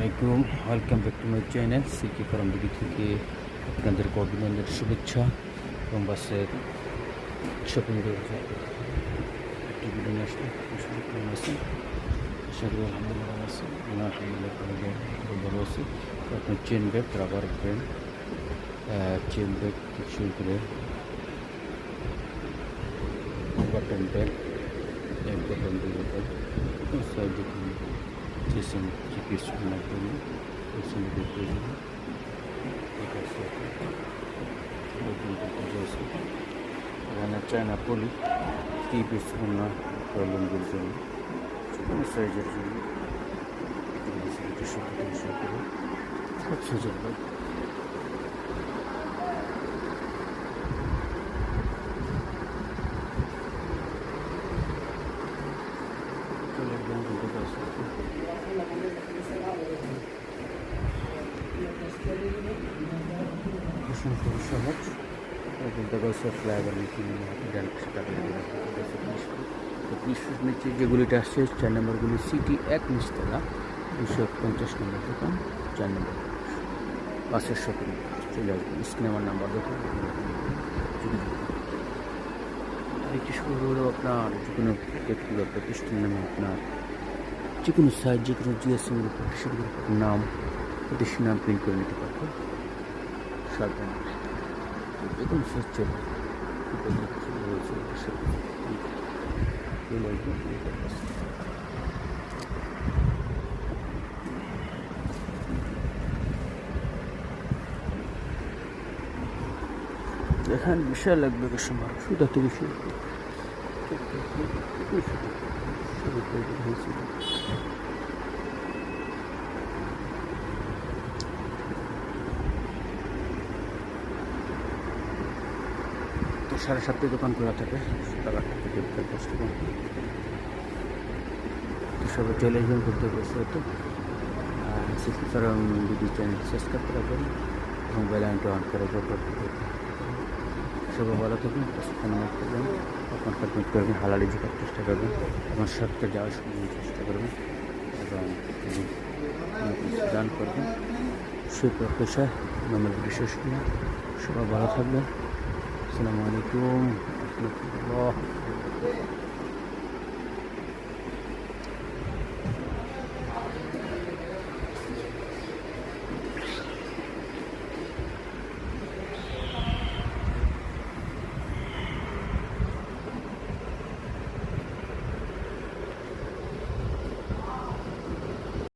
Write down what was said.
আলাইকুম, welcome back to my channel সিকি farm BD থেকে আপনাদেরকে অভিনন্দন, শুভেচ্ছা এবং বাসের শপিং রয়েছে একটি ভিডিও নিয়ে আসলে কেমন আছেন? আশা করি আলহামদুলিল্লাহ ভালো আছি। আমি আলহামদুলিল্লাহ খুব ভালো আছি। আপনার chain bag, rubber band, chain bag থেকে শুরু করে বাটন ব্যাগ, এক বাটন, দুই বাটন সাইডে চেসেন চিকিস রান্নার জন্য এখানে চায়না পলি 3 পিস রান্না লুঙ্গির জন্য কোনো সাইজের জন্য সব সাইজের ব্যাগ। সহজ ফ্লাইওভার নিচে যেগুলিটা আসছে 4 নম্বরগুলি সিটি 1 নিচতলা 250 নম্বর দোকান, 4 নম্বর বাসের শপিং। চলে আসবেন, স্ক্রিনে আমার নাম্বার দেখুন। আরেকটি শুরু হলো আপনার যে কোনো ব্যক্তিগত প্রতিষ্ঠান নামে আপনার যে কোনো সাইজ, যে কোনো জিএসএম প্রতিষ্ঠানের নাম, প্রতিষ্ঠান নাম প্রিন্ট করে নিতে পারবেন। সাবধান যে কোনো সাইজ চলবে। এখানে বিশাল লাগবে কাস্টমার, সুদা থেকে শুরু তো 7:30 দোকান খোলা থাকে, সকাল 8টা থেকে বিকাল 10টা পর্যন্ত। তো সবাই চলে আসবেন করতে বসে হতো। সিকি ফার্ম বিডি চ্যানেল সাবস্ক্রাইব করে রাখবেন এবং বেল আইকনটা অন করে রাখবেন। সবাই ভালো থাকবেন, সুস্থ করবেন, আপনার খেদমত করবেন, হালালি জিকার চেষ্টা করবেন, আপনার সাথে যাওয়ার সময় চেষ্টা করবেন এবং দান করবেন। সেই প্রত্যাশা আমার বিশেষ না। সবাই ভালো থাকবেন। আসসালামু আলাইকুম।